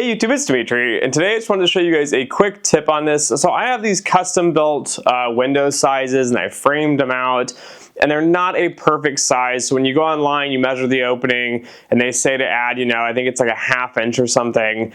Hey YouTube, it's Dimitri, and today I just wanted to show you guys a quick tip on this. So I have these custom built window sizes and I framed them out, and they're not a perfect size. So when you go online, you measure the opening and they say to add, I think it's like a ½ inch or something.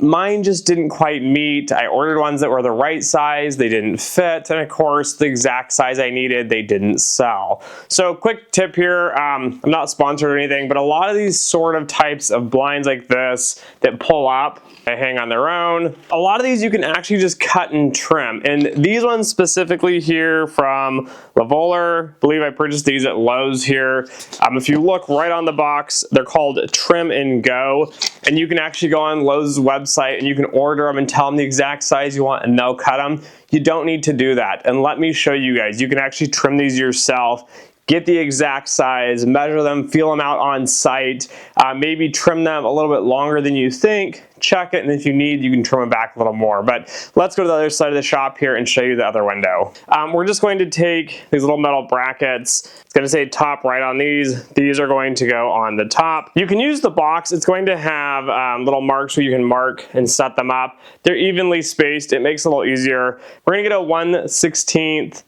Mine just didn't quite meet. I ordered ones that were the right size, they didn't fit, and of course the exact size I needed, they didn't sell. So quick tip here, I'm not sponsored or anything, but a lot of these sort of types of blinds like this that pull up, they hang on their own. A lot of these you can actually just cut and trim. And these ones specifically here from Lavoller, I believe I purchased these at Lowe's here. If you look right on the box, they're called Trim and Go. And you can actually go on Lowe's website and you can order them and tell them the exact size you want and they'll cut them. You don't need to do that. And let me show you guys. You can actually trim these yourself. Get the exact size, measure them, feel them out on site, maybe trim them a little bit longer than you think, check it, and if you need, you can trim them back a little more. But let's go to the other side of the shop here and show you the other window. We're just going to take these little metal brackets. It's going to say top right on these. These are going to go on the top. You can use the box. It's going to have little marks where you can mark and set them up. They're evenly spaced. It makes it a little easier. We're going to get a 1/16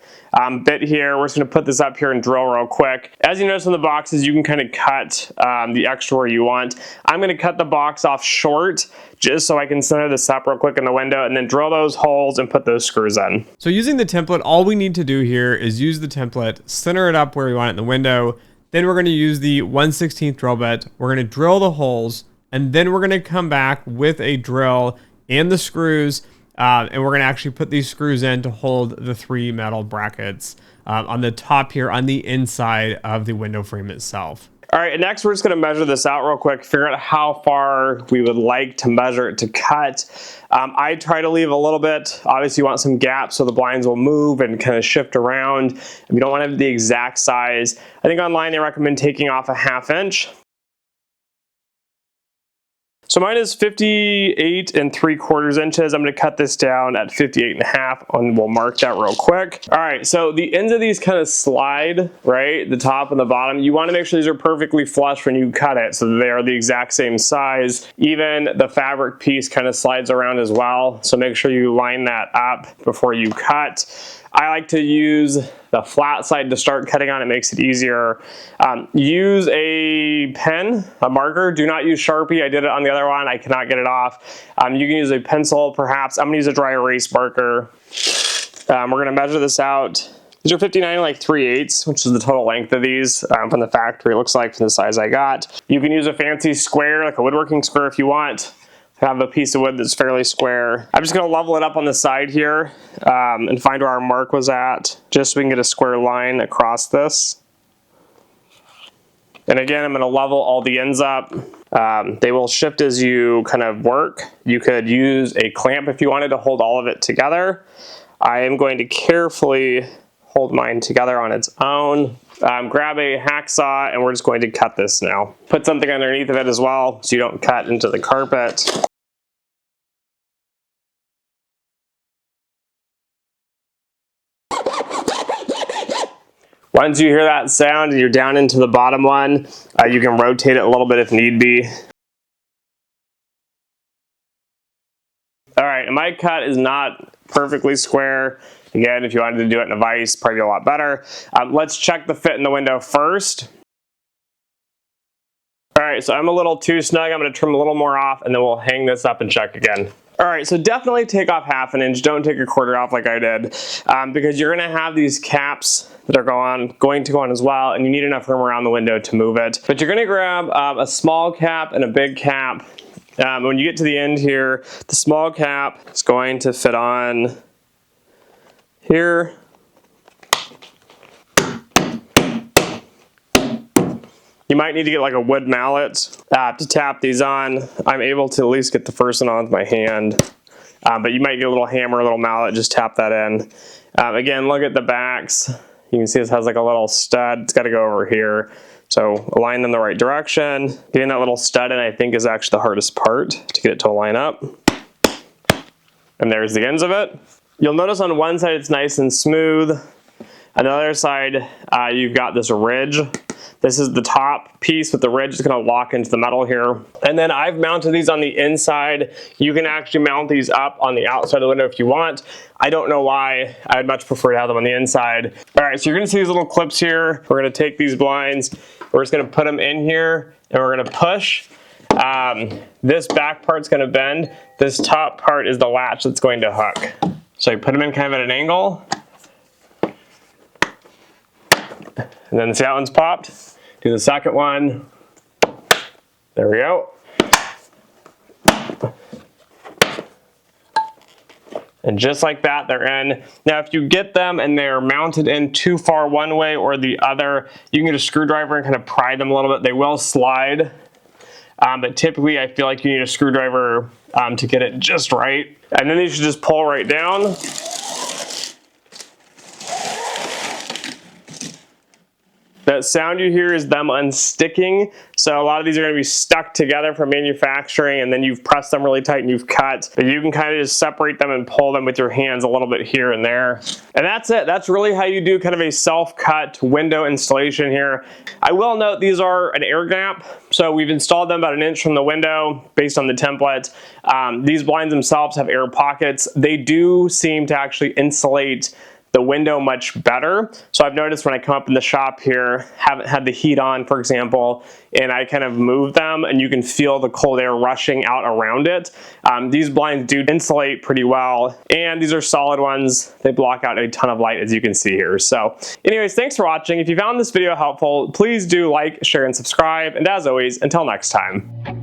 bit here. We're just going to put this up here and drill real quick. As you notice in the boxes, you can kind of cut the extra where you want. I'm going to cut the box off short just so I can center this up real quick in the window and then drill those holes and put those screws in. So using the template, all we need to do here is use the template, center it up where we want it in the window. Then we're going to use the 1/16 drill bit. We're going to drill the holes, and then we're going to come back with a drill and the screws, and we're going to actually put these screws in to hold the 3 metal brackets on the top here on the inside of the window frame itself. All right, and next we're just going to measure this out real quick, figure out how far we would like to measure it to cut. I try to leave a little bit. Obviously you want some gaps so the blinds will move and kind of shift around. If you don't want to have the exact size, I think online they recommend taking off a ½ inch. So mine is 58 3/4 inches. I'm going to cut this down at 58.5 and we'll mark that real quick. All right, so the ends of these kind of slide, right? The top and the bottom. You want to make sure these are perfectly flush when you cut it so that they are the exact same size. Even the fabric piece kind of slides around as well. So make sure you line that up before you cut. I like to use the flat side to start cutting on. It makes it easier. Use a pen, a marker. Do not use Sharpie. I did it on the other one. I cannot get it off. You can use a pencil, perhaps. I'm going to use a dry erase marker. We're going to measure this out. These are 59 3/8, which is the total length of these from the factory. It looks like from the size I got. You can use a fancy square, like a woodworking square if you want. I have a piece of wood that's fairly square. I'm just going to level it up on the side here and find where our mark was at, just so we can get a square line across this. And again, I'm going to level all the ends up. They will shift as you kind of work. You could use a clamp if you wanted to hold all of it together. I am going to carefully hold mine together on its own. Grab a hacksaw and we're just going to cut this now. Put something underneath of it as well so you don't cut into the carpet. Once you hear that sound and you're down into the bottom one, you can rotate it a little bit if need be. All right, and my cut is not perfectly square. Again, if you wanted to do it in a vise, probably a lot better. Let's check the fit in the window first. All right, so I'm a little too snug. I'm going to trim a little more off and then we'll hang this up and check again. All right, so definitely take off ½ an inch. Don't take a 1/4 off like I did because you're going to have these caps that are going to go on as well, and you need enough room around the window to move it. But you're going to grab a small cap and a big cap. When you get to the end here, the small cap is going to fit on here. You might need to get like a wood mallet to tap these on. I'm able to at least get the first one on with my hand. But you might get a little hammer, a little mallet, just tap that in. Again, look at the backs. You can see this has like a little stud. It's got to go over here. So align them the right direction. Getting that little stud in, I think, is actually the hardest part to get it to line up. And there's the ends of it. You'll notice on one side it's nice and smooth. On the other side, you've got this ridge. This is the top piece with the ridge is going to lock into the metal here. And then I've mounted these on the inside. You can actually mount these up on the outside of the window if you want. I don't know why. I'd much prefer to have them on the inside. All right, so you're going to see these little clips here. We're going to take these blinds. We're just going to put them in here and we're going to push. This back part's going to bend. This top part is the latch that's going to hook. So you put them in kind of at an angle. And then see that one's popped. Do the second one. There we go. And just like that, they're in. Now, if you get them and they're mounted in too far one way or the other, you can get a screwdriver and kind of pry them a little bit. They will slide, but typically I feel like you need a screwdriver to get it just right. And then you should just pull right down. That sound you hear is them unsticking. So a lot of these are going to be stuck together from manufacturing, and then you've pressed them really tight and you've cut. But you can kind of just separate them and pull them with your hands a little bit here and there. And that's it. That's really how you do kind of a self-cut window installation here. I will note these are an air gap. So we've installed them about 1 inch from the window based on the template. These blinds themselves have air pockets. They do seem to actually insulate the window much better. So I've noticed when I come up in the shop here, haven't had the heat on, for example, and I kind of move them and you can feel the cold air rushing out around it. These blinds do insulate pretty well, and these are solid ones. They block out a ton of light, as you can see here. So anyways, thanks for watching. If you found this video helpful, please do like, share, and subscribe. And as always, until next time.